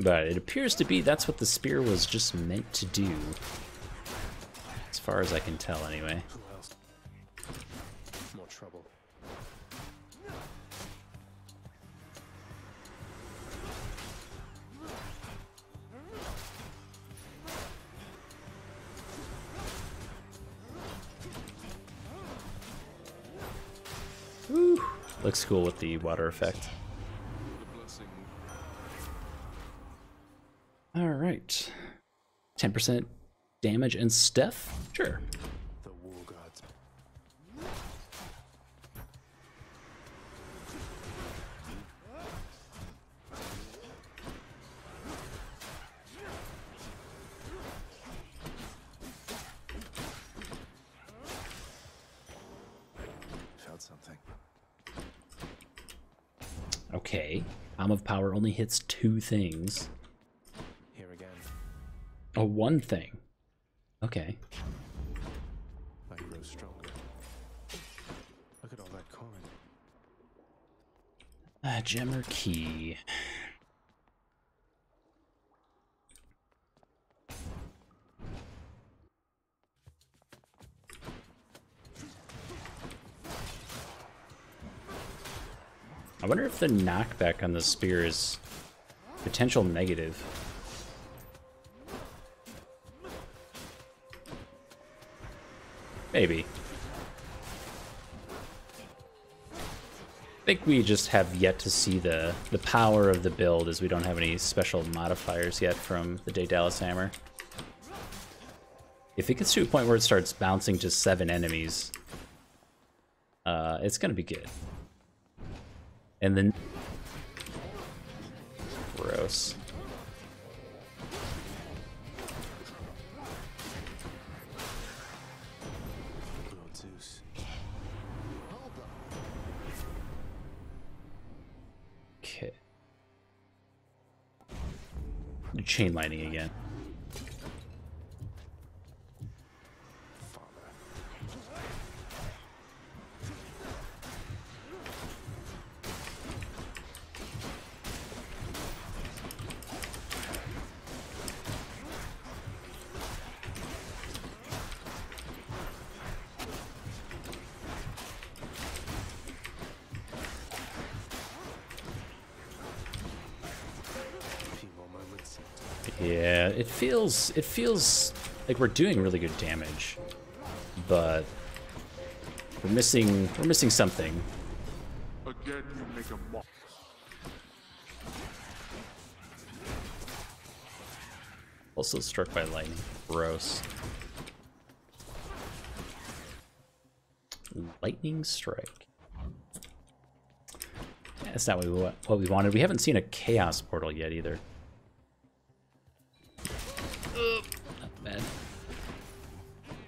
But it appears to be that's what the spear was just meant to do. As far as I can tell, anyway. Who else? More trouble. Woo. Looks cool with the water effect. Alright. 10% damage and stuff? Sure. The war gods. Felt something. Okay. Palm of Power only hits 2 things. Here again. Oh, 1 thing. Okay. I grow stronger. Look at all that coin. Gem or key. I wonder if the knockback on the spear is potential negative. Maybe. I think we just have yet to see the power of the build, as we don't have any special modifiers yet from the Daedalus Hammer. If it gets to a point where it starts bouncing to 7 enemies, it's gonna be good. And then... Gross. Lord Zeus. Okay. Chain lightning again. Yeah, it feels like we're doing really good damage, but we're missing something. Again, you make a mock. Also struck by lightning. Gross. Lightning strike. Yeah, that's not what we wanted. We haven't seen a chaos portal yet either. Not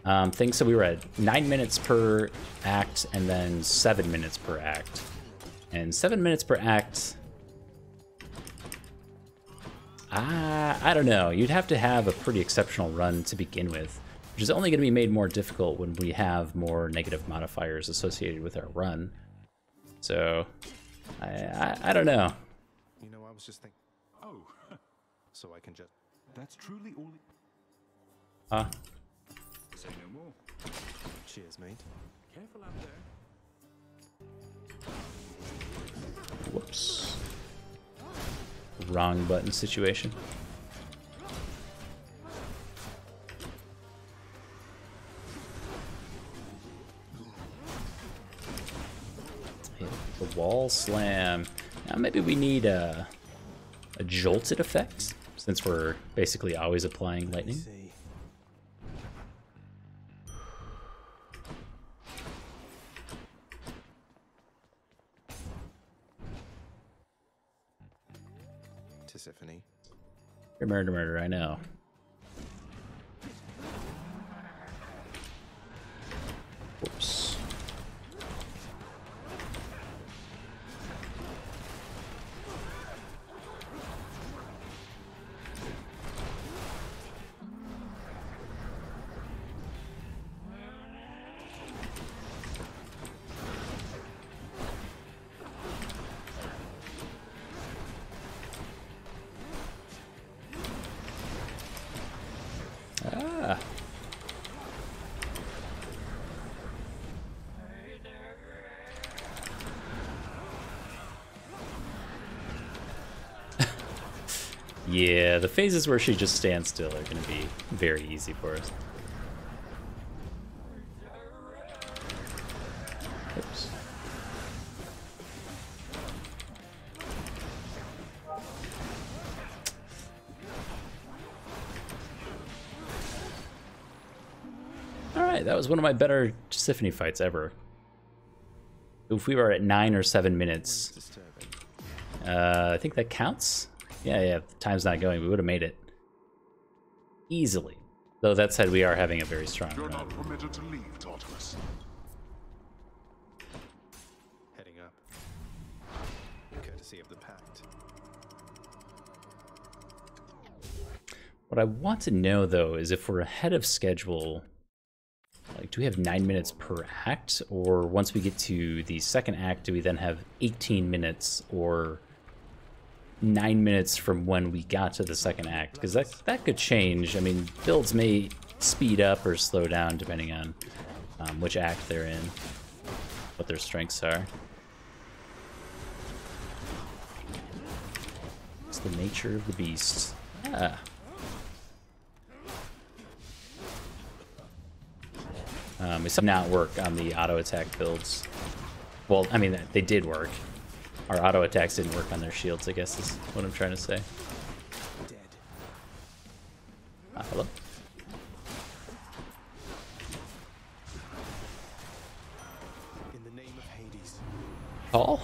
bad. Things, so we were at 9 minutes per act and then 7 minutes per act. And 7 minutes per act... I don't know. You'd have to have a pretty exceptional run to begin with, which is only going to be made more difficult when we have more negative modifiers associated with our run. So, I don't know. You know, I was just thinking. Oh, so I can just. That's truly all. Huh? Say no more. Cheers, mate. Careful out there. Whoops. Wrong button situation. Hit the wall slam. Now maybe we need a jolted effect, since we're basically always applying lightning. See. Tisiphone. You're murder, I know. Whoops. Yeah, the phases where she just stands still are going to be very easy for us. Oops. Alright, that was one of my better Symphony fights ever. If we were at 9 or 7 minutes, I think that counts? Yeah, time's not going. We would have made it. Easily. Though that said, we are having a very strong You're run. not permitted to leave, Tartarus. Heading up. Courtesy of the Pact. What I want to know, though, is if we're ahead of schedule, like, do we have 9 minutes per act? Or once we get to the second act, do we then have 18 minutes or 9 minutes from when we got to the second act? Because that could change. I mean, builds may speed up or slow down depending on which act they're in, what their strengths are. It's the nature of the beast. Ah. We did not work on the auto attack builds. Well, I mean, they did work. Our auto attacks didn't work on their shields, I guess is what I'm trying to say. Dead. Hello? In the name of Hades. Call?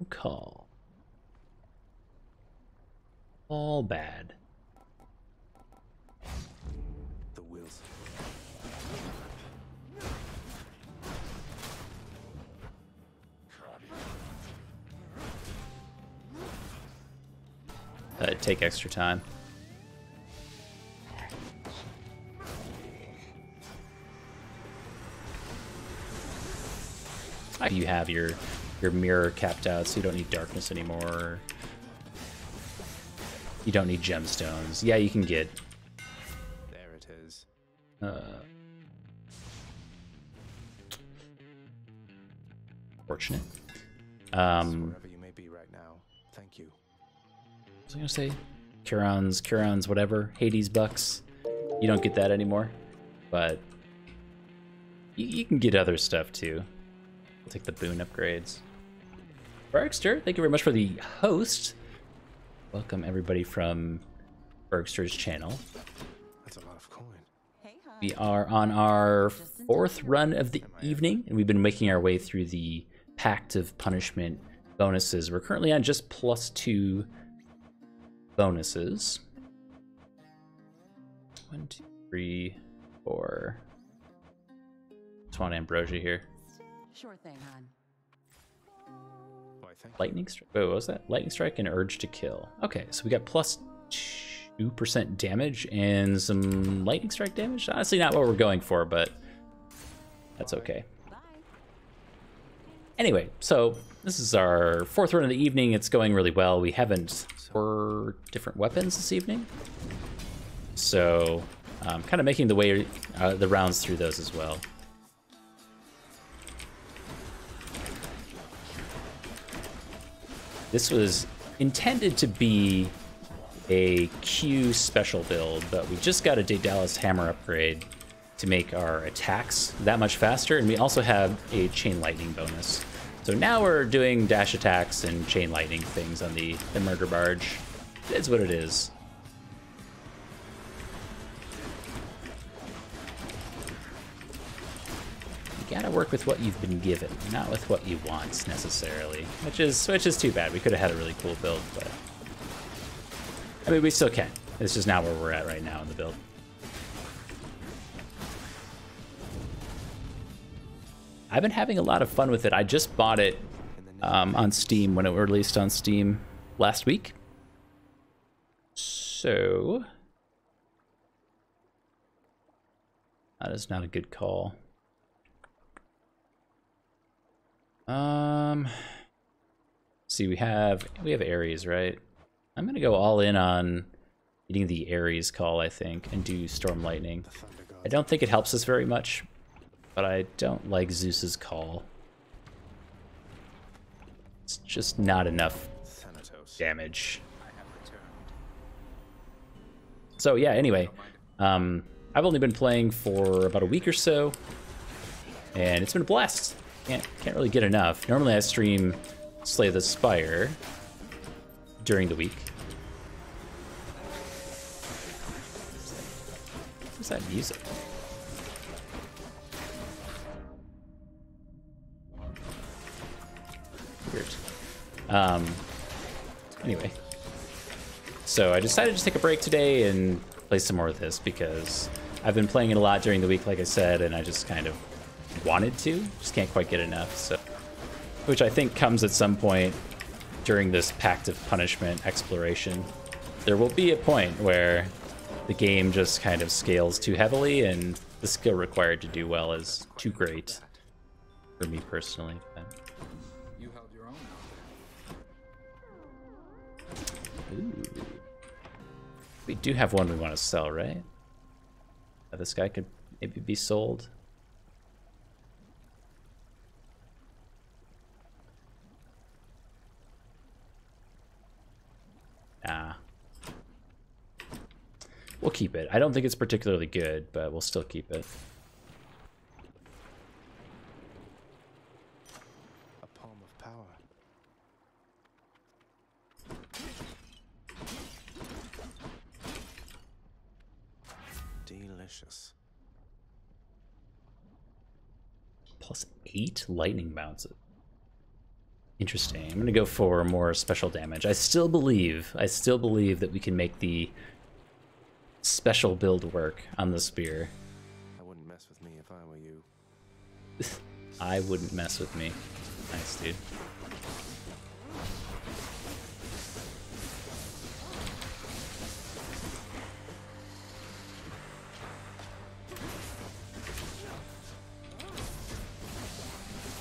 Call. All bad. The wheels. Take extra time. You have your mirror capped out, so you don't need darkness anymore. You don't need gemstones. Yeah, you can get There it is. fortunate. Wherever you may be right now, thank you. What was I gonna say? Curons, whatever. Hades bucks. You don't get that anymore, but you can get other stuff too. I'll take the boon upgrades. Bergster, thank you very much for the host. Welcome everybody from Bergster's channel. That's a lot of coin. We are on our 4th run of the evening, and we've been making our way through the Pact of Punishment bonuses. We're currently on just +2 bonuses. 1, 2, 3, 4. Just want ambrosia here. Sure thing, hon. Why, thank Lightning strike. Wait, what was that? Lightning strike and urge to kill. Okay, so we got +2% damage and some lightning strike damage. Honestly, not what we're going for, but that's okay. Bye. Anyway, so this is our 4th run of the evening. It's going really well. We haven't 4 different weapons this evening, so kind of making the way the rounds through those as well. This was intended to be a Q special build, but we just got a Daedalus hammer upgrade to make our attacks that much faster, and we also have a chain lightning bonus. So now we're doing dash attacks and chain lightning things on the murder barge. It's what it is. You gotta work with what you've been given, not with what you want necessarily, which is too bad. We could have had a really cool build, but I mean, we still can. It's just not where we're at right now in the build. I've been having a lot of fun with it. I just bought it on Steam when it released on Steam last week. So that is not a good call. See, we have Ares, right? I'm gonna go all in on getting the Ares call, I think, and do Storm Lightning. I don't think it helps us very much, but I don't like Zeus's call. It's just not enough damage. So yeah, anyway, I've only been playing for about a week or so, and it's been a blast. Can't really get enough. Normally I stream Slay the Spire during the week. What's that music? Weird. Anyway. So I decided to take a break today and play some more of this because I've been playing it a lot during the week, like I said, and I just kind of wanted to. Just can't quite get enough, so. Which I think comes at some point during this Pact of Punishment exploration. There will be a point where the game just kind of scales too heavily and the skill required to do well is too great for me personally. But. You held your own out Ooh. We do have one we want to sell, right? This guy could maybe be sold. Nah. We'll keep it. I don't think it's particularly good, but we'll still keep it. A palm of power. Delicious. +8 lightning bounce. Interesting. I'm gonna go for more special damage. I still believe that we can make the special build work on the spear. I wouldn't mess with me if I were you. I wouldn't mess with me. Nice, dude.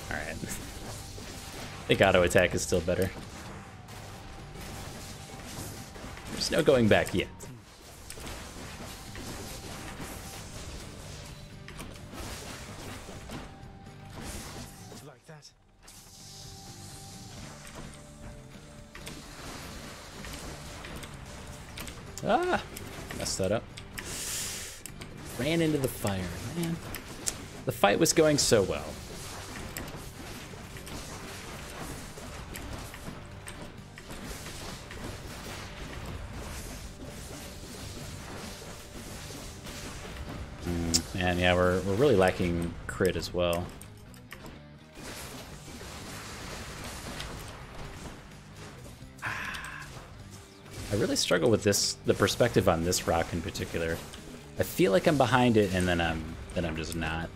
Alright. I think auto attack is still better. There's no going back yet. Like that. Ah! Messed that up. Ran into the fire, man. The fight was going so well. And yeah, we're really lacking crit as well. I really struggle with the perspective on this rock in particular. I feel like I'm behind it, and then I'm just not.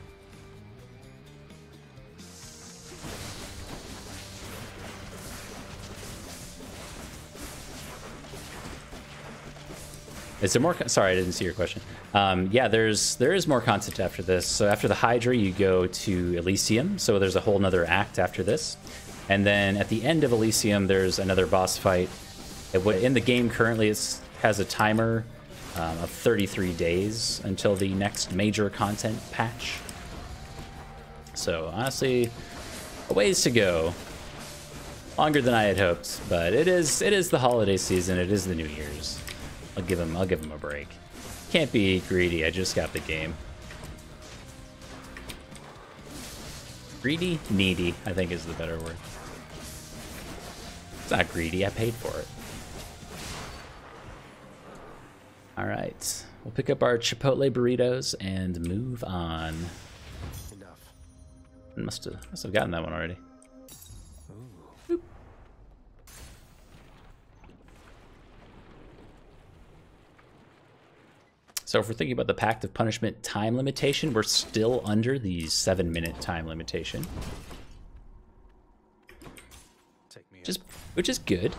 Is there more? Sorry, I didn't see your question. Yeah, there is more content after this. So after the Hydra, you go to Elysium. So there's a whole nother act after this. And then at the end of Elysium, there's another boss fight. In the game currently, it has a timer of 33 days until the next major content patch. So honestly, a ways to go. Longer than I had hoped, but it is the holiday season. It is the New Year's. I'll give him a break. Can't be greedy. I just got the game. Greedy? Needy, I think is the better word. It's not greedy. I paid for it. All right. We'll pick up our Chipotle burritos and move on. Enough. Must have gotten that one already. Boop. So if we're thinking about the Pact of Punishment time limitation, we're still under the 7-minute time limitation. Which is good.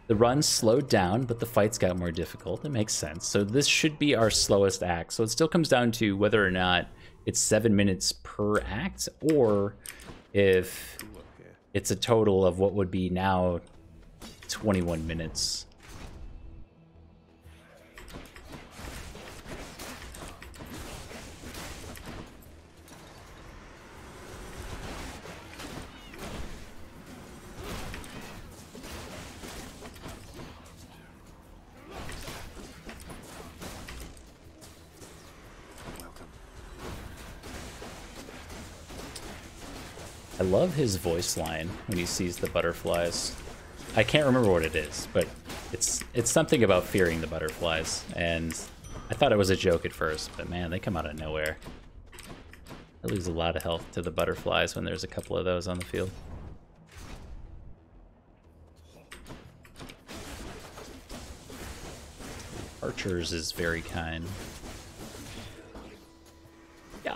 The run slowed down, but the fights got more difficult. It makes sense. So this should be our slowest act. So it still comes down to whether or not it's 7 minutes per act, or if it's a total of what would be now 21 minutes. I love his voice line when he sees the butterflies. I can't remember what it is, but it's something about fearing the butterflies, and I thought it was a joke at first, but man, they come out of nowhere. I lose a lot of health to the butterflies when there's a couple of those on the field. Archers is very kind. Yeah.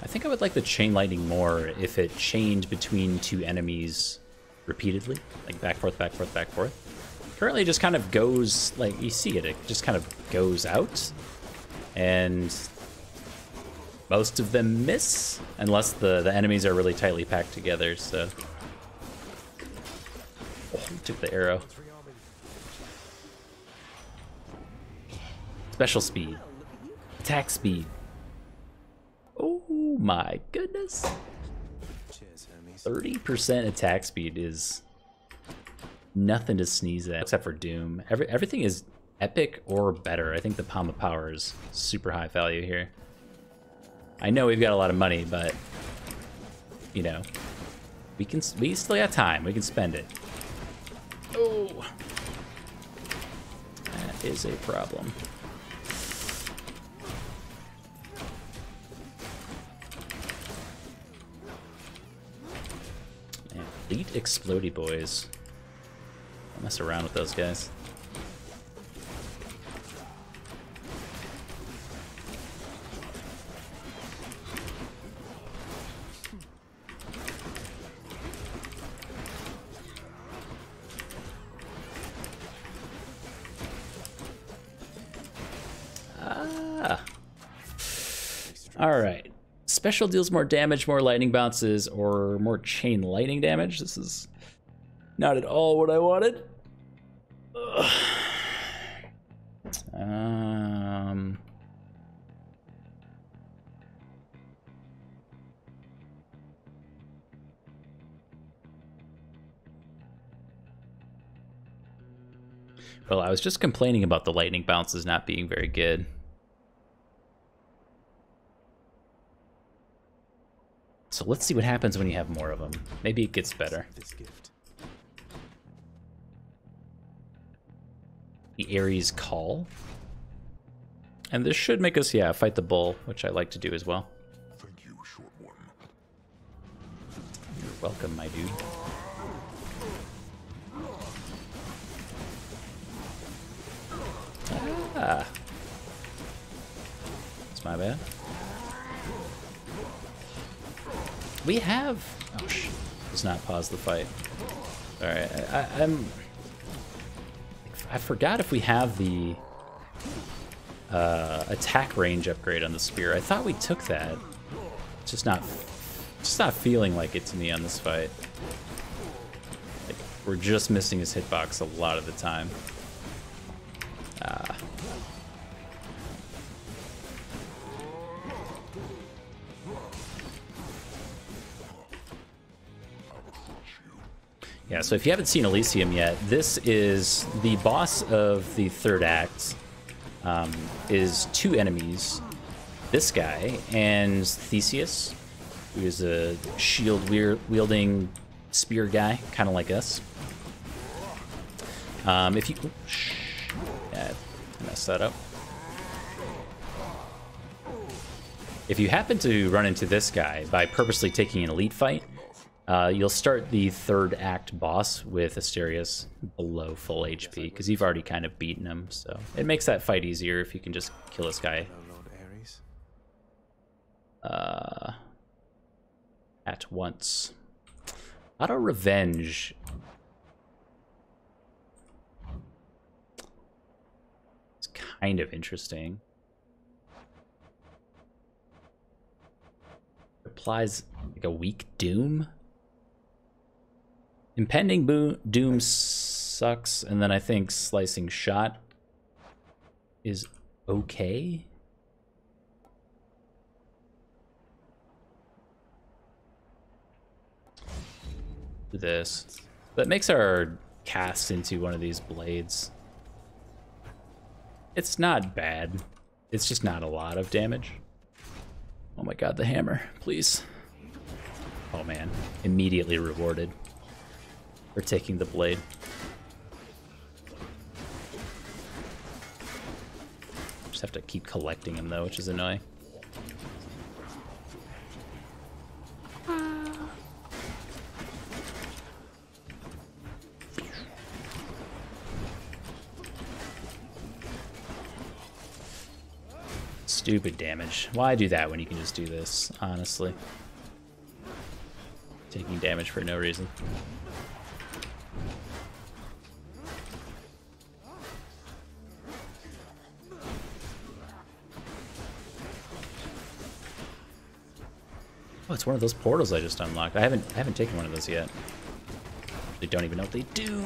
I think I would like the chain lightning more if it chained between two enemies repeatedly, like back, forth, back, forth, back, forth. Currently it just kind of goes, like, you see it, it just kind of goes out, and most of them miss, unless the enemies are really tightly packed together, so. Oh, he took the arrow. Special speed. Attack speed. Oh my goodness. 30% attack speed is nothing to sneeze at, except for Doom. Everything is epic or better. I think the Palm of Power is super high value here. I know we've got a lot of money, but you know, we still got time. We can spend it. Oh, that is a problem. Man, elite explodey boys. Don't mess around with those guys. Alright. Special deals more damage, more lightning bounces, or more chain lightning damage. This is not at all what I wanted. Ugh. Well, I was just complaining about the lightning bounces not being very good. So let's see what happens when you have more of them. Maybe it gets better. The Ares Call. And this should make us, yeah, fight the bull, which I like to do as well. Thank you, short one. You're welcome, my dude. Ah. That's my bad. We have... Oh, shit. Does not pause the fight. Alright, I forgot if we have the attack range upgrade on the spear. I thought we took that. Just not feeling like it to me on this fight. Like, we're just missing his hitbox a lot of the time. Yeah, so if you haven't seen Elysium yet, this is the boss of the third act. Is two enemies. This guy and Theseus, who is a shield-wielding spear guy, kind of like us. If you... Yeah, messed that up. If you happen to run into this guy by purposely taking an elite fight, you'll start the third act boss with Asterius below full HP, because you've already kind of beaten him, so it makes that fight easier if you can just kill this guy at once. Auto Revenge. It's kind of interesting. Applies like a weak Doom. Impending Doom sucks, and then I think Slicing Shot is okay. Do this. That makes our cast into one of these blades. It's not bad. It's just not a lot of damage. Oh my god, the hammer, please. Oh man, immediately rewarded for taking the blade. Just have to keep collecting him though, which is annoying. Stupid damage. Why do that when you can just do this, honestly? Taking damage for no reason. Oh, it's one of those portals I just unlocked. I haven't taken one of those yet. They don't even know what they do.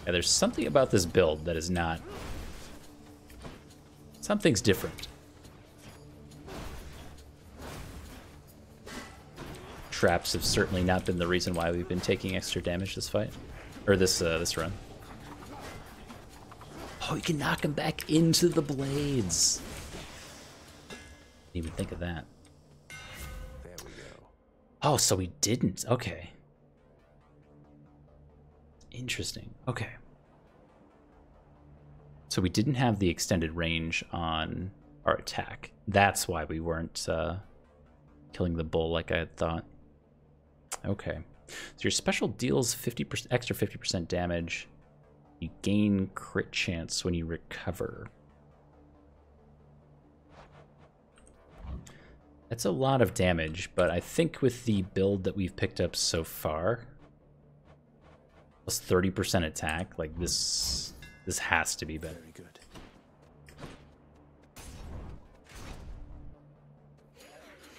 Yeah, there's something about this build that is not... Something's different. Traps have certainly not been the reason why we've been taking extra damage this fight. Or this run. Oh, you can knock him back into the blades. Didn't even think of that. There we go. Oh, so he didn't. Okay. Interesting. Okay. So we didn't have the extended range on our attack. That's why we weren't killing the bull like I had thought. Okay. So your special deals 50% extra 50% damage. You gain crit chance when you recover. That's a lot of damage, but I think with the build that we've picked up so far, plus 30% attack, like this has to be better. Very good.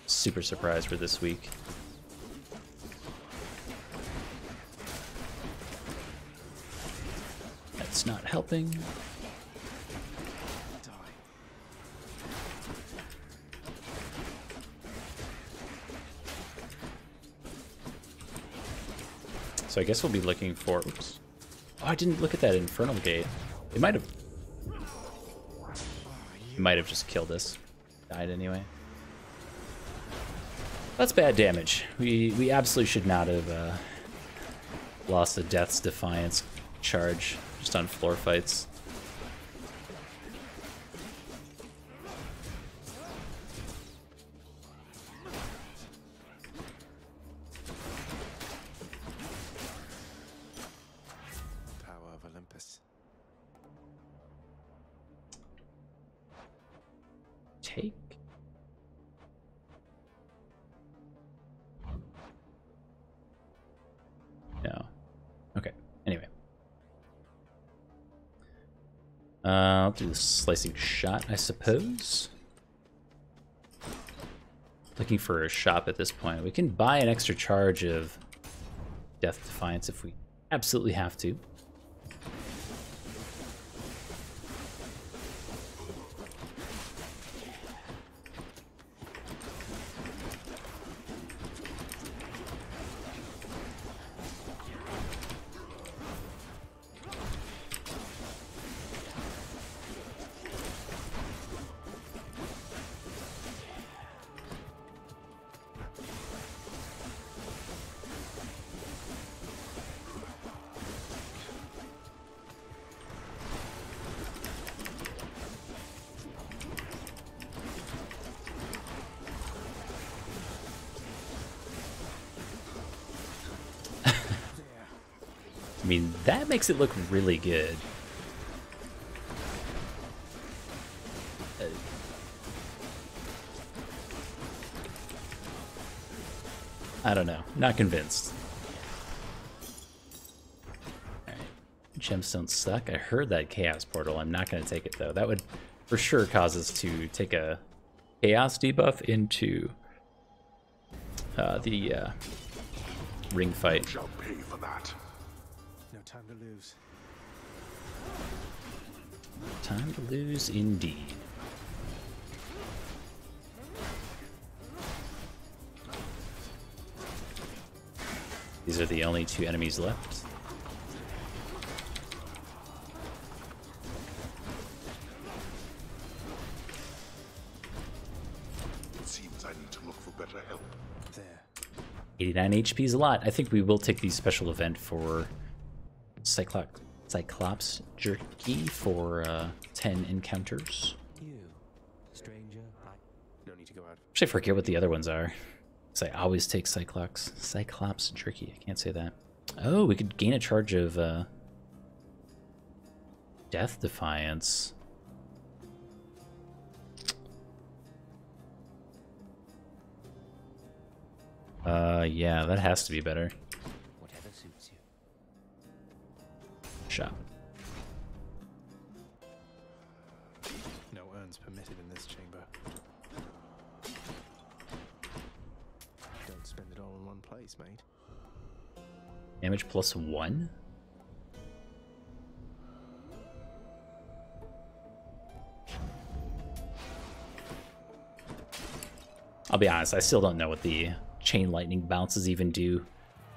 Super surprised for this week. That's not helping. So I guess we'll be looking for... Oops. Oh, I didn't look at that Infernal Gate. It might have... It might have just killed us. Died anyway. That's bad damage. We absolutely should not have lost a Death's Defiance charge just on floor fights. Power of Olympus. Take? No. Okay. Anyway. I'll do the slicing shot, I suppose. Looking for a shop at this point. We can buy an extra charge of Death Defiance if we absolutely have to. I mean, that makes it look really good. I don't know. Not convinced. Alright. Gemstones suck. I heard that Chaos Portal. I'm not going to take it, though. That would for sure cause us to take a Chaos debuff into the ring fight. You shall pay for that. No time to lose. Time to lose, indeed. These are the only two enemies left. to help. There. 89 HP is a lot. I think we will take the special event for Cyclops Jerky for 10 encounters. You, stranger. No need to go out. Actually, I forget what the other ones are. Because I always take Cyclops Jerky. I can't say that. Oh, we could gain a charge of Death Defiance. Yeah, that has to be better. Whatever suits you. Shop. No urns permitted in this chamber. Don't spend it all in one place, mate. Damage +1? I'll be honest, I still don't know what the chain lightning bounces even do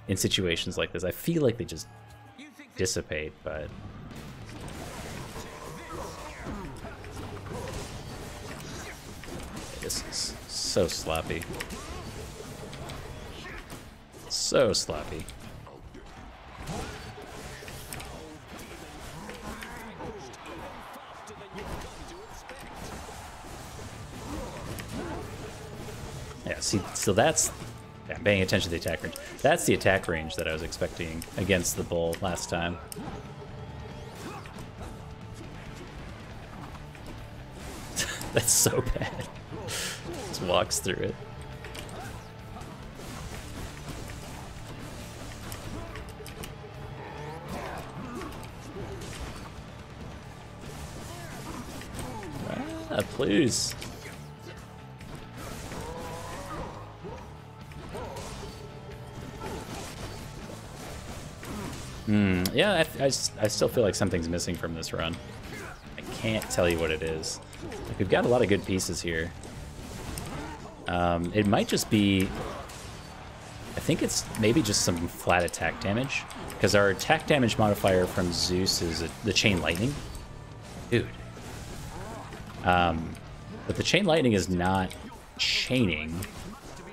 in situations like this. I feel like they just dissipate, but this is so sloppy. So sloppy. Yeah, see, so that's... Yeah, I'm paying attention to the attack range. That's the attack range that I was expecting against the bull last time. That's so bad. Just walks through it. Ah, please. Yeah, I still feel like something's missing from this run. I can't tell you what it is. Like, we've got a lot of good pieces here. It might just be... I think it's maybe just some flat attack damage. Because our attack damage modifier from Zeus is the Chain Lightning. Dude. But the Chain Lightning is not chaining,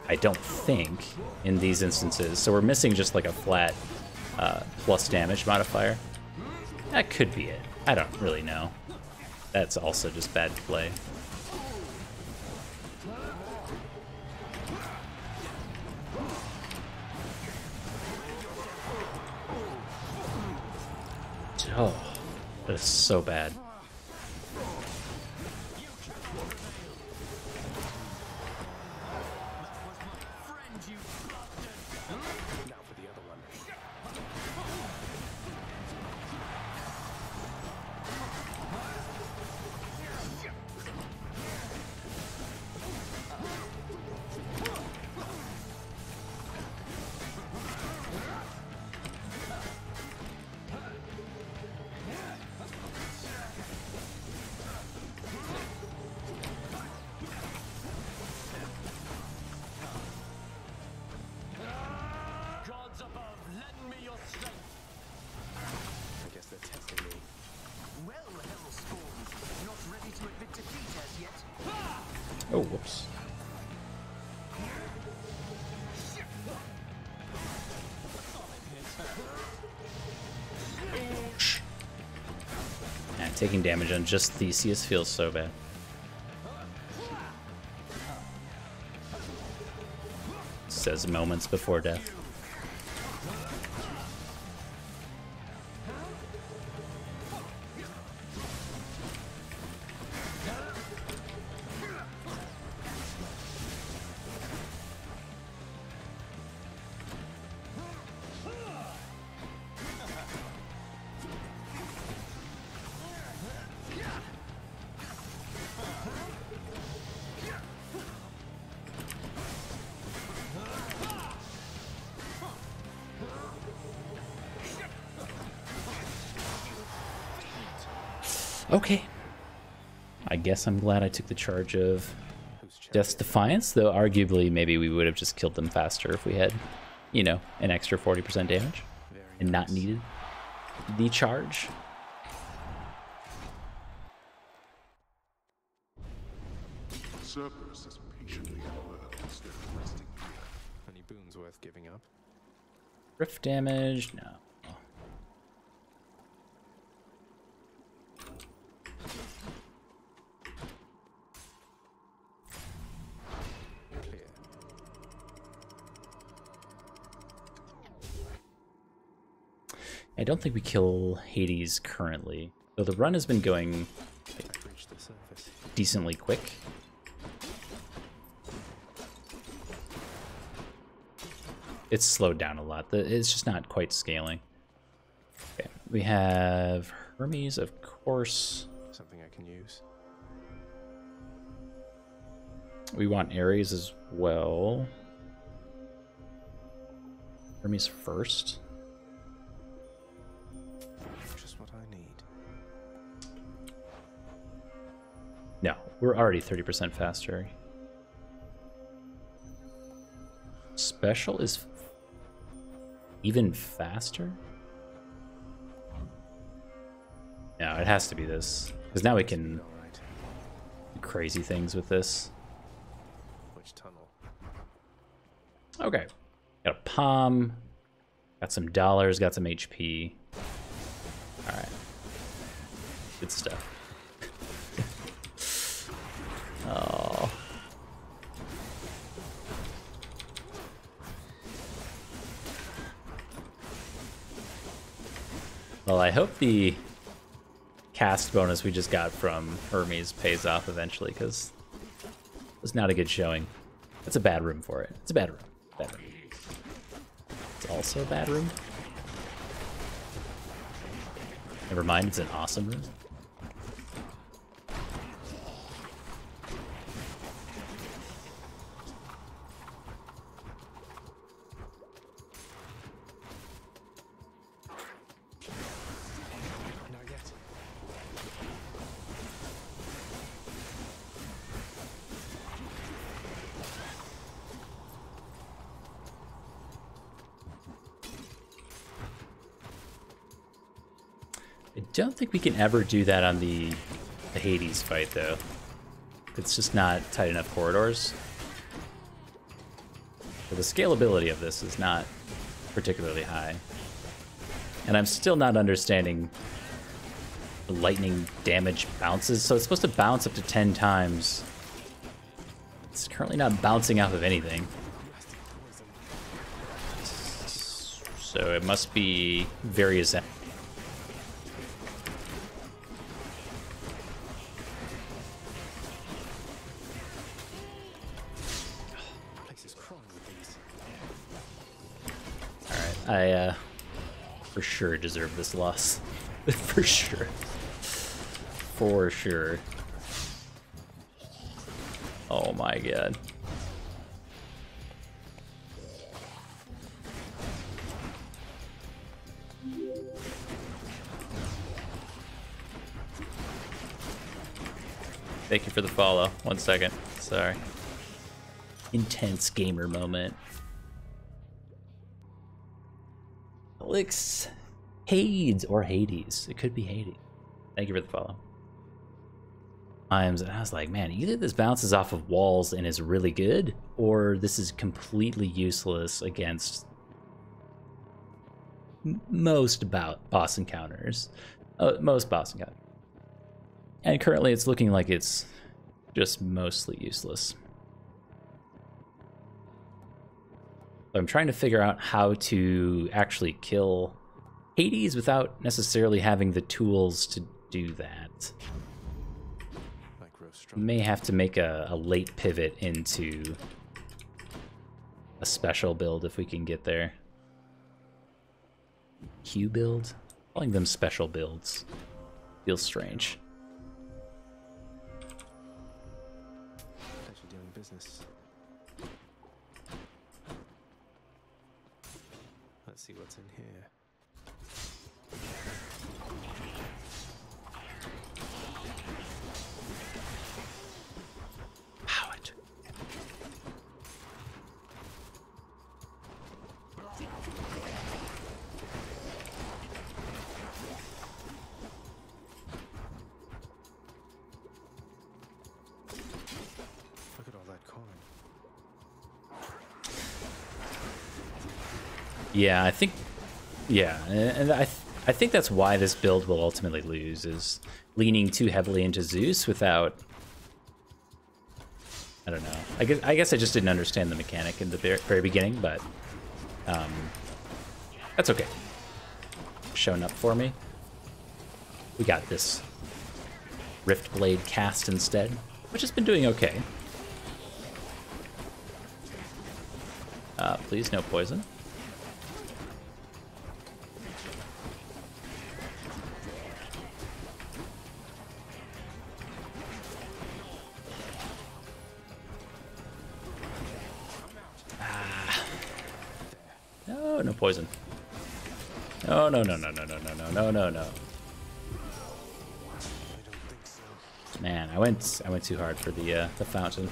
I don't think, in these instances. So we're missing just like a flat... plus damage modifier. That could be it. I don't really know. That's also just bad play. Oh, that is so bad. Oh, whoops. Man, taking damage on just Theseus feels so bad. Says moments before death. Okay. I guess I'm glad I took the charge of Death's Defiance, though arguably maybe we would have just killed them faster if we had, you know, an extra 40% damage and not needed the charge. Cerberus is patiently at work instead of resting here. Any boons worth giving up? Rift damage? No. Clear. I don't think we kill Hades currently, though the run has been going I've reached the surface. decently quick. It's slowed down a lot. It's just not quite scaling. Okay, we have Hermes, of course. Something I can use. We want Ares as well. Hermes first. Just what I need. No, we're already 30% faster. Special is even faster? No, it has to be this. Because now we can All right. do crazy things with this. Which tunnel? Okay. Got a palm. Got some dollars. Got some HP. Alright. Good stuff. Oh. Well, I hope the cast bonus we just got from Hermes pays off eventually, because it was not a good showing. That's a bad room for it. It's a bad room. Bad room. It's also a bad room. Never mind, it's an awesome room. Not yet. I don't think we can ever do that on the Hades fight, though. It's just not tight enough corridors. So the scalability of this is not particularly high. And I'm still not understanding the lightning damage bounces. So it's supposed to bounce up to 10 times. It's currently not bouncing off of anything. So it must be various... Place is crawling with these. Alright, I for sure deserve this loss. For sure. For sure. Oh my god. Thank you for the follow. 1 second. Sorry. Intense gamer moment. Alex Hades or Hades. It could be Hades. Thank you for the follow. I was like, man, either this bounces off of walls and is really good, or this is completely useless against most boss encounters. Most boss encounters. And currently it's looking like it's just mostly useless. I'm trying to figure out how to actually kill Hades without necessarily having the tools to do that. May have to make a late pivot into a special build if we can get there. Q build? Calling them special builds feels strange. Pleasure doing business. Let's see what's in here. Wow, it. Yeah, I think, yeah, and I think that's why this build will ultimately lose, is leaning too heavily into Zeus without, I don't know. I guess I just didn't understand the mechanic in the very beginning, but that's okay. Showing up for me. We got this Rift Blade cast instead, which has been doing okay. Please, no poison. No, no poison. No, no, no, no, no, no, no, no, no, no, no. Man, I went too hard for the fountain.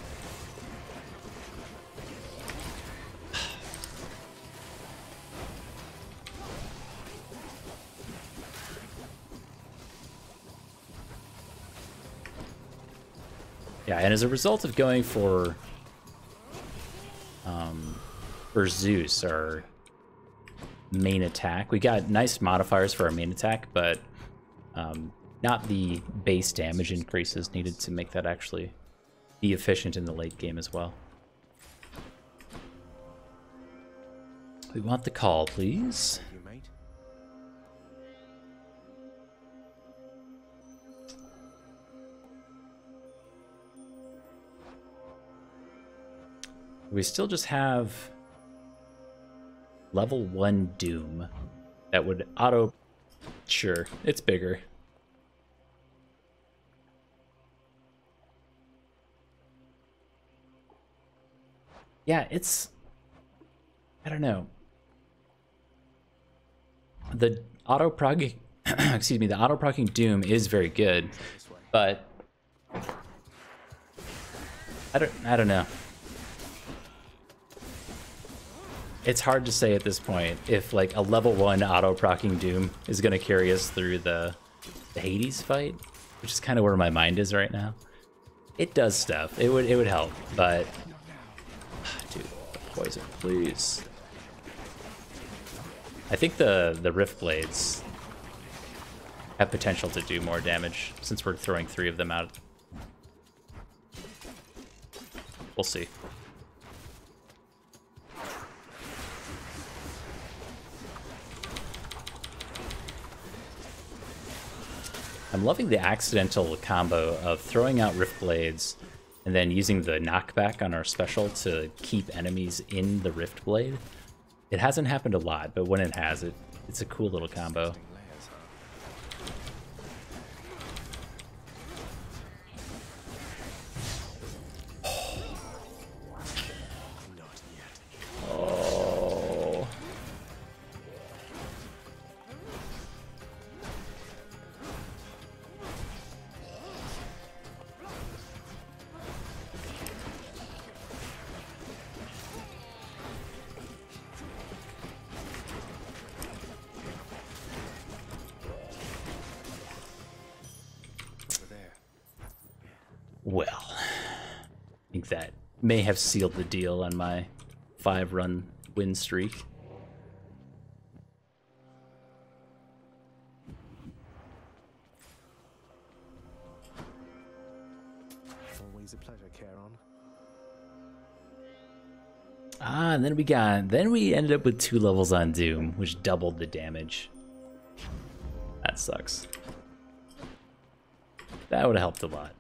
Yeah, and as a result of going for Zeus, our main attack, we got nice modifiers for our main attack, but not the base damage increases needed to make that actually be efficient in the late game as well. We want the call, please. You, mate? We still just have level 1 Doom that would auto... Sure, it's bigger. Yeah, it's... I don't know. The auto-progging... excuse me, the auto-progging Doom is very good, but... I don't know. It's hard to say at this point if like a level 1 auto-proccing Doom is going to carry us through the Hades fight, which is kind of where my mind is right now. It does stuff. It would help, but dude, poison, please. I think the Rift Blades have potential to do more damage since we're throwing 3 of them out. We'll see. I'm loving the accidental combo of throwing out Rift Blades and then using the knockback on our special to keep enemies in the Rift Blade. It hasn't happened a lot, but when it has, it's a cool little combo. Well, I think that may have sealed the deal on my 5-run win streak. Always a pleasure, Charon. Ah, and then we ended up with 2 levels on Doom, which doubled the damage. That sucks. That would have helped a lot.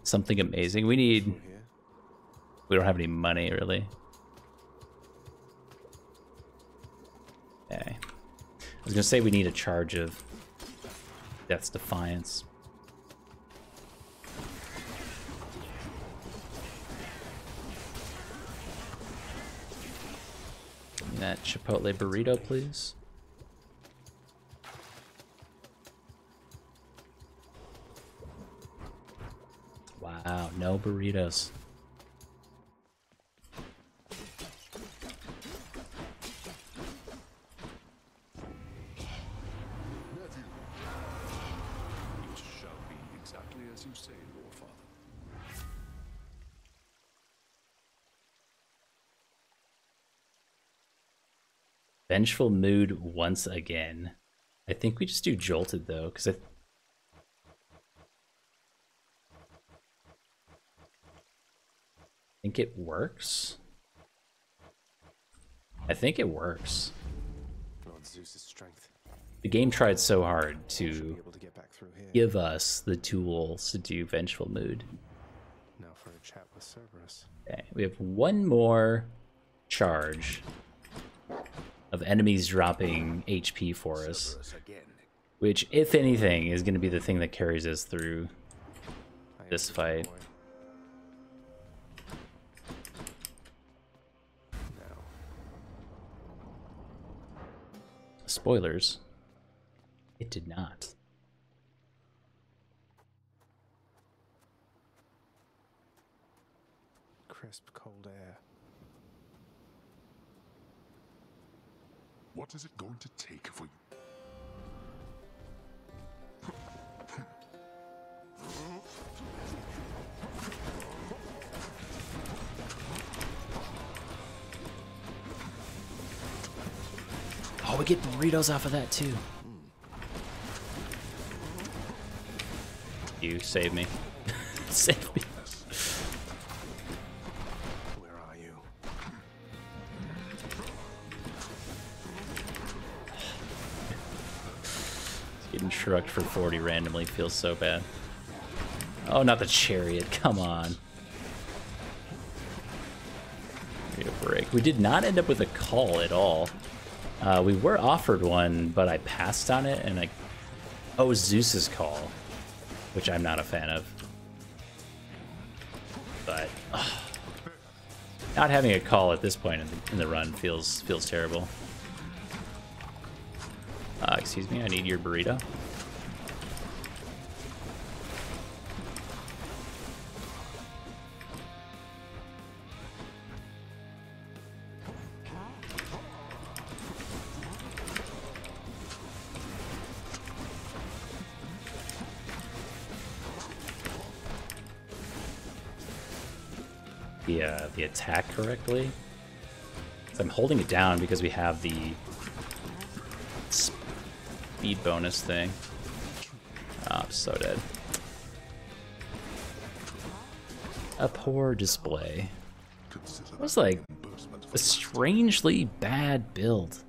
Something amazing. We don't have any money, really. Okay. I was gonna say we need a charge of Death's Defiance. Give me that Chipotle burrito, please. Wow, no burritos. Vengeful Mood once again. I think we just do Jolted though, because I think it works. I think it works. Lord Zeus's strength. The game tried so hard Should to be able to get back through here. give us the tools to do Vengeful Mood. Now for a chat with Cerberus. Okay, we have one more charge of enemies dropping HP for us, Cerberus again. which, if anything, is going to be the thing that carries us through I this am fight. boy. Now, Spoilers, it did not. crisp, cold air. What is it going to take for you? Oh, we get burritos off of that too. You save me. Save me. Where are you? Getting shrugged for 40 randomly feels so bad. Oh, not the chariot. Come on. Need a break. We did not end up with a call at all. We were offered one, but I passed on it, and oh, Zeus's call, which I'm not a fan of. But not having a call at this point in the run feels terrible. Excuse me, I need your burrito. The attack correctly. So I'm holding it down because we have the speed bonus thing. Oh, I'm so dead. A poor display. Consider It was that like reimbursement for a the strangely bad build.